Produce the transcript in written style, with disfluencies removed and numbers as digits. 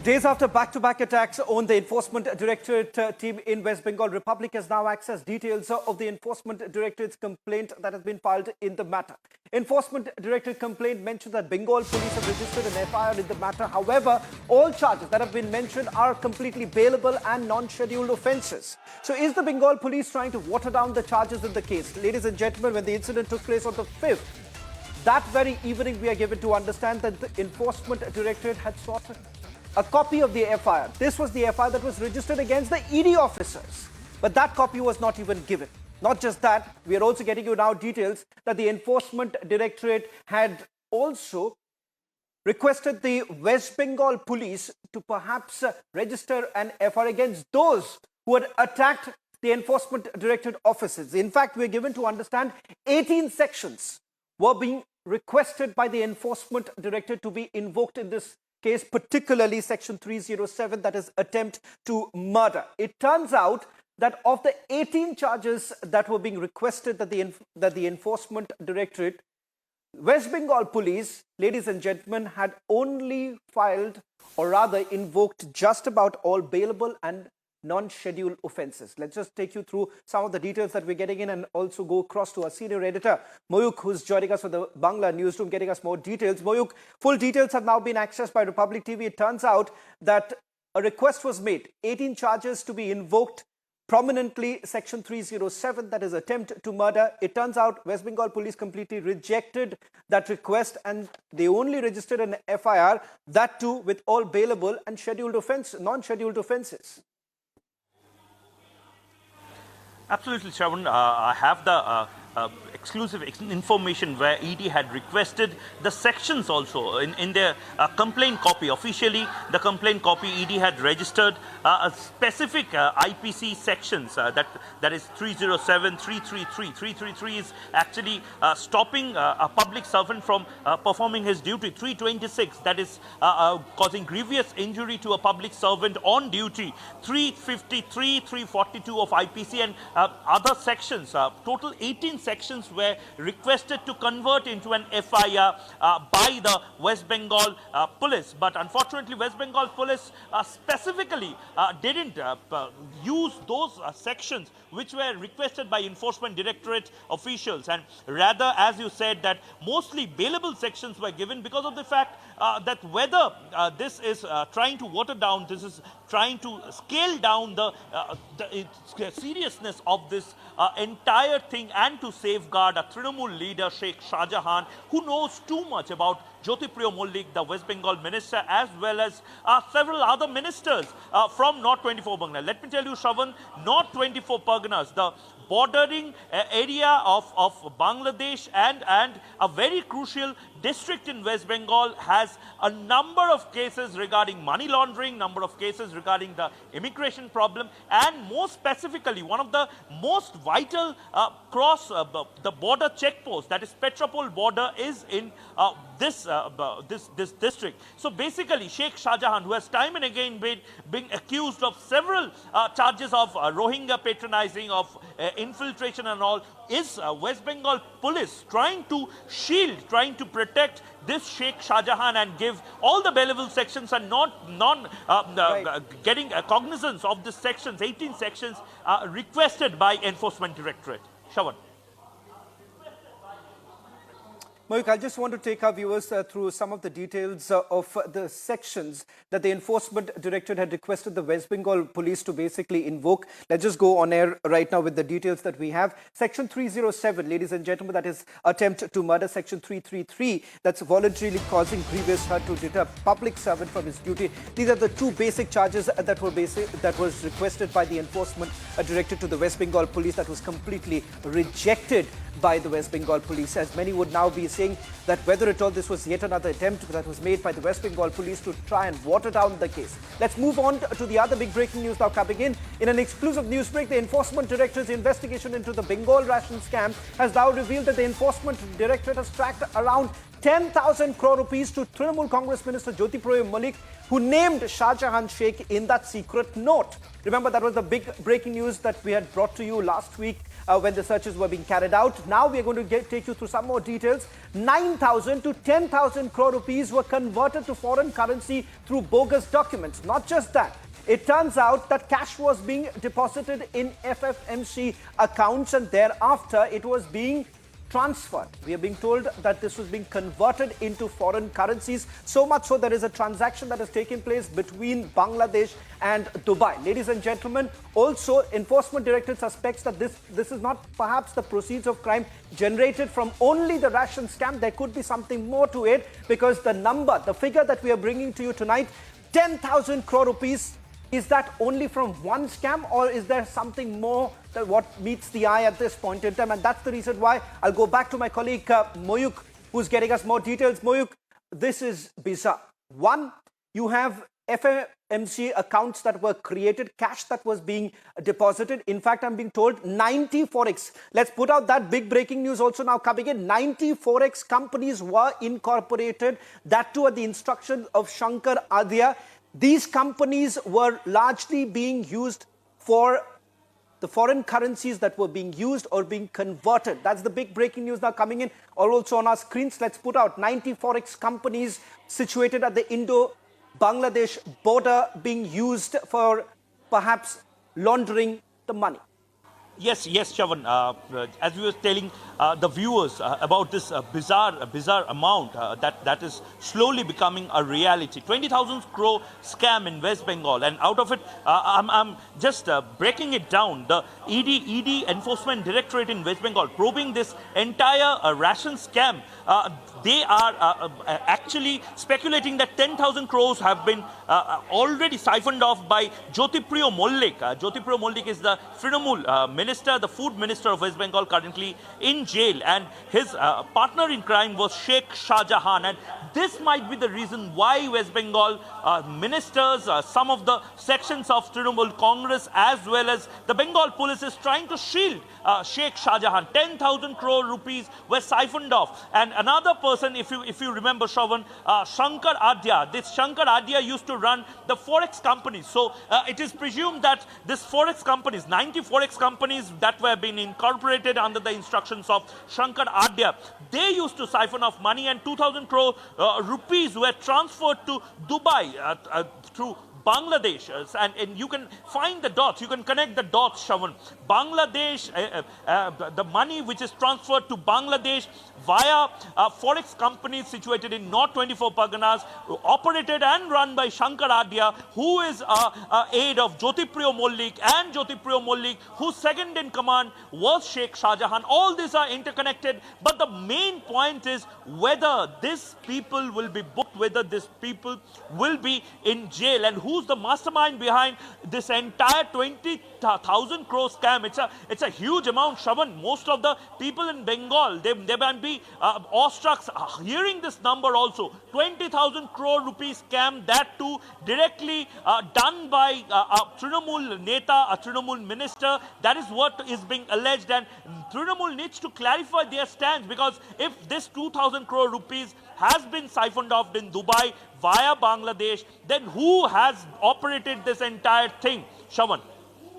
Days after back-to-back attacks on the Enforcement Directorate team in West Bengal, Republic has now accessed details of the Enforcement Directorate's complaint that has been filed in the matter. Enforcement Directorate complaint mentioned that Bengal police have registered an FIR in the matter. However, all charges that have been mentioned are completely bailable and non-scheduled offences. So is the Bengal police trying to water down the charges in the case? Ladies and gentlemen, when the incident took place on the 5th, that very evening we are given to understand that the Enforcement Directorate had sought a copy of the FIR. This was the FIR that was registered against the ED officers. But that copy was not even given. Not just that, we are also getting you now details that the Enforcement Directorate had also requested the West Bengal police to perhaps register an FIR against those who had attacked the Enforcement Directorate officers. In fact, we are given to understand 18 sections were being requested by the Enforcement Directorate to be invoked in this case, particularly section 307, that is attempt to murder. It turns out that of the 18 charges that were being requested that the Enforcement Directorate, West Bengal police, ladies and gentlemen, had only filed, or rather invoked, just about all bailable and non-scheduled offences. Let's just take you through some of the details that we're getting in and also go across to our senior editor, Mayuk, who's joining us from the Bangla newsroom, getting us more details. Mayuk, full details have now been accessed by Republic TV. It turns out that a request was made, 18 charges to be invoked, prominently section 307, that is attempt to murder. It turns out West Bengal police completely rejected that request and they only registered an FIR, that too with all bailable and non-scheduled offences. Absolutely, Shravan. I have the exclusive information where ED had requested the sections also in their complaint copy. Officially, the complaint copy ED had registered a specific IPC sections that is 307, 333. 333 is actually stopping a public servant from performing his duty. 326, that is causing grievous injury to a public servant on duty. 353, 342 of IPC and other sections. Total 18 sections were requested to convert into an FIR by the West Bengal police. But unfortunately, West Bengal police specifically didn't use those sections which were requested by Enforcement Directorate officials. And rather, as you said, that mostly bailable sections were given because of the fact that whether this is trying to water down, this is trying to scale down the seriousness of this entire thing and to safeguard a Trinamool leader, Sheikh Shah Jahan, who knows too much about Jyoti Priya Mallick, the West Bengal minister, as well as several other ministers from North 24 Bangla. Let me tell you, Shravan, North 24 Parganas, the bordering area of Bangladesh and a very crucial district in West Bengal has a number of cases regarding money laundering, number of cases regarding the immigration problem, and more specifically, one of the most vital cross the border checkpost, that is Petropol border, is in this district. So basically, Sheikh Shah Jahan, who has time and again been accused of several charges of Rohingya patronizing, of infiltration and all, is West Bengal police trying to shield, trying to protect this Sheikh Shah Jahan and give all the bailable sections and getting cognizance of the sections, 18 sections requested by Enforcement Directorate. Shravan. Mayuk, I just want to take our viewers through some of the details of the sections that the Enforcement Directorate had requested the West Bengal police to basically invoke. Let's just go on air right now with the details that we have. Section 307, ladies and gentlemen, that is attempt to murder. Section 333, that's voluntarily causing grievous hurt to deter public servant from his duty. These are the two basic charges that was requested by the Enforcement Directorate to the West Bengal police, that was completely rejected by the West Bengal police, as many would now be saying that whether at all this was yet another attempt that was made by the West Bengal police to try and water down the case. Let's move on to the other big breaking news now coming in. In an exclusive news break, the Enforcement Directorate's investigation into the Bengal ration scam has now revealed that the Enforcement Directorate has tracked around 10,000 crore rupees to Trinamool Congress Minister Jyoti Priya Mallick, who named Shah Jahan Sheikh in that secret note. Remember, that was the big breaking news that we had brought to you last week when the searches were being carried out. Now we are going to take you through some more details. 9,000 to 10,000 crore rupees were converted to foreign currency through bogus documents. Not just that. It turns out that cash was being deposited in FFMC accounts and thereafter it was being transferred. We are being told that this was being converted into foreign currencies. So much so there is a transaction that has taken place between Bangladesh and Dubai. Ladies and gentlemen, also Enforcement Directorate suspects that this is not perhaps the proceeds of crime generated from only the ration scam. There could be something more to it, because the figure that we are bringing to you tonight, 10,000 crore rupees, is that only from one scam, or is there something more that what meets the eye at this point in time? And that's the reason why I'll go back to my colleague Moyuk, who's getting us more details. Moyuk, this is bizarre. One, you have FMC accounts that were created, cash that was being deposited. In fact, I'm being told 90 Forex. Let's put out that big breaking news also now coming in. 90 Forex companies were incorporated, that too at the instruction of Shankar Adya. These companies were largely being used for the foreign currencies that were being used or being converted. That's the big breaking news now coming in. Also on our screens, let's put out 90 Forex companies situated at the Indo-Bangladesh border being used for perhaps laundering the money. Yes, Shravan. As we were telling the viewers about this bizarre amount that is slowly becoming a reality. 20,000 crore scam in West Bengal, and out of it, I'm just breaking it down. The ED Enforcement Directorate in West Bengal probing this entire ration scam. They are actually speculating that 10,000 crores have been already siphoned off by Jyoti Priya Mallick. Jyoti Priya Mallick is the Trinamool minister, the food minister of West Bengal, currently in jail, and his partner in crime was Sheikh Shah Jahan. And this might be the reason why West Bengal ministers, some of the sections of Trinamool Congress, as well as the Bengal police is trying to shield Sheikh Shah Jahan. 10,000 crore rupees were siphoned off. And another person, if you remember, Shravan, Shankar Adya. This Shankar Adya used to run the Forex companies. So it is presumed that this Forex companies, 90 Forex companies that were being incorporated under the instructions of Shankar Adya, they used to siphon off money, and 2,000 crore rupees were transferred to Dubai through Bangladesh, and you can find the dots, you can connect the dots, Shravan. Bangladesh, the money which is transferred to Bangladesh via Forex companies situated in North 24 Parganas, operated and run by Shankar Adya, who is aide of Jyoti Priya Mallick, and Jyoti Priya Mallick, whose second in command was Sheikh Shah Jahan. All these are interconnected, but the main point is whether these people will be booked, whether these people will be in jail, and who's the mastermind behind this entire 20,000 crore scam. It's a huge amount, Shravan. Most of the people in Bengal, they might be awestruck hearing this number also. 20,000 crore rupees scam, that too directly done by a Trinamool Neta, a Trinamool minister. That is what is being alleged, and Trinamool needs to clarify their stance, because if this 2,000 crore rupees has been siphoned off in Dubai via Bangladesh, then who has operated this entire thing, Shravan?